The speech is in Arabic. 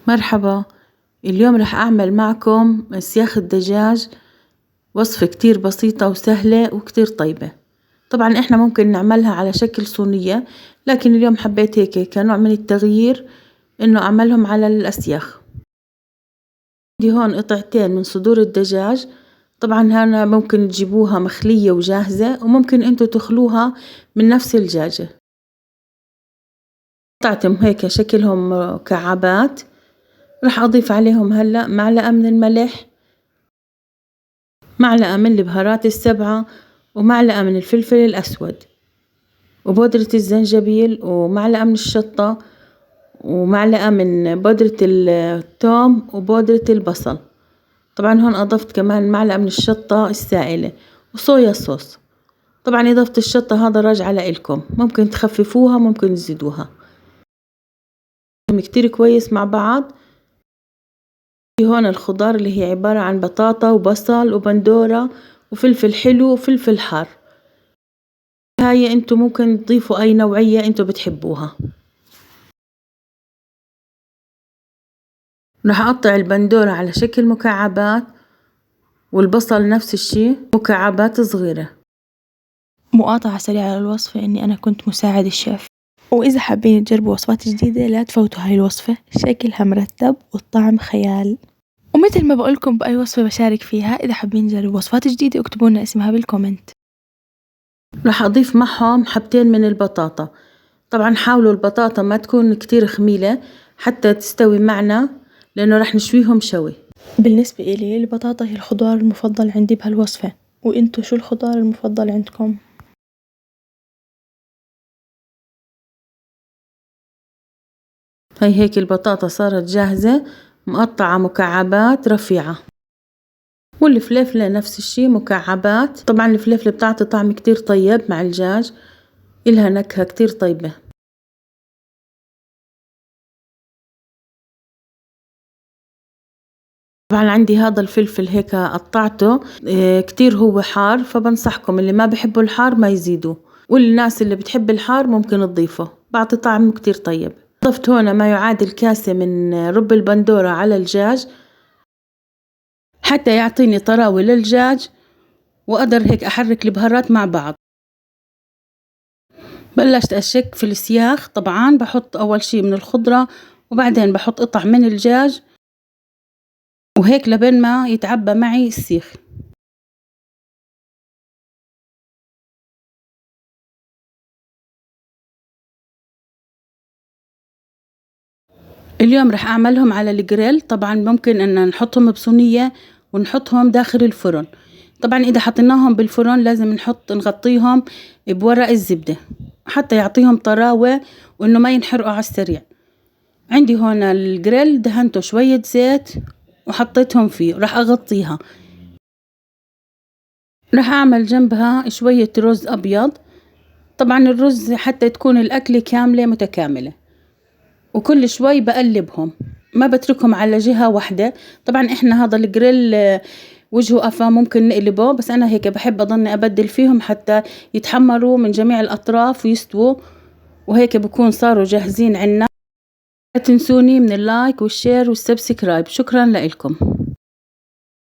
مرحبا. اليوم رح أعمل معكم سياخ الدجاج، وصفة كتير بسيطة وسهلة وكتير طيبة. طبعا إحنا ممكن نعملها على شكل صينية، لكن اليوم حبيت هيك كنوع من التغيير إنه أعملهم على الأسياخ. عندي هون قطعتين من صدور الدجاج. طبعا هنا ممكن تجيبوها مخلية وجاهزة، وممكن انتو تخلوها من نفس الدجاجة. قطعتهم هيك شكلهم مكعبات. رح أضيف عليهم هلأ معلقة من الملح، معلقة من البهارات السبعة، ومعلقة من الفلفل الأسود، وبودرة الزنجبيل، ومعلقة من الشطة، ومعلقة من بودرة الثوم، وبودرة البصل. طبعا هون أضفت كمان معلقة من الشطة السائلة، وصويا صوص. طبعا إضافة الشطة هذا راجعة لإلكم، ممكن تخففوها ممكن تزيدوها. كتير كويس مع بعض. هون الخضار اللي هي عبارة عن بطاطا وبصل وبندورة وفلفل حلو وفلفل حار. هاي انتو ممكن تضيفوا اي نوعية انتو بتحبوها. رح اقطع البندورة على شكل مكعبات، والبصل نفس الشي مكعبات صغيرة. مقاطعة سريعة للوصفة، إني أنا كنت مساعد الشيف، وإذا حابين تجربوا وصفات جديدة لا تفوتوا هاي الوصفة، شكلها مرتب والطعم خيال. ومثل ما بقولكم بأي وصفة بشارك فيها، إذا حابين تجربوا وصفات جديدة اكتبوا لنا اسمها بالكومنت. رح أضيف معهم حبتين من البطاطا. طبعا حاولوا البطاطا ما تكون كتير خميلة حتى تستوي معنا، لأنه رح نشويهم شوي. بالنسبة إلي البطاطا هي الخضار المفضل عندي بهالوصفة، وإنتو شو الخضار المفضل عندكم؟ هاي هيك البطاطا صارت جاهزة، مقطعة مكعبات رفيعة. والفلفلة نفس الشي مكعبات. طبعا الفلفلة بتعطي طعم كتير طيب مع الدجاج، إلها نكهة كتير طيبة. طبعا عندي هذا الفلفل هيك قطعته كتير هو حار، فبنصحكم اللي ما بحبوا الحار ما يزيدوه، والناس اللي بتحب الحار ممكن تضيفه، بعطي طعم كتير طيب. ضفت هنا ما يعادل كاسة من رب البندورة على الدجاج حتى يعطيني طراوة للدجاج، وأقدر هيك أحرك البهارات مع بعض. بلشت أشك في السياخ. طبعا بحط أول شي من الخضرة، وبعدين بحط قطع من الدجاج، وهيك لبين ما يتعبى معي السيخ. اليوم رح أعملهم على الجريل. طبعا ممكن إن نحطهم بصينية ونحطهم داخل الفرن. طبعا إذا حطيناهم بالفرن لازم نغطيهم بورق الزبدة حتى يعطيهم طراوة وإنه ما ينحرقوا على السريع. عندي هون الجريل دهنته شوية زيت وحطيتهم فيه، راح أغطيها. راح أعمل جنبها شوية رز أبيض. طبعا الرز حتى تكون الأكلة كاملة متكاملة، وكل شوي بقلبهم، ما بتركهم على جهة واحدة. طبعا إحنا هذا الجريل وجهه قفا ممكن نقلبه، بس أنا هيك بحب أضلني أبدل فيهم حتى يتحمروا من جميع الأطراف ويستووا، وهيك بكون صاروا جاهزين عنا. لا تنسوني من اللايك والشير والسبسكرايب. شكرا لكم.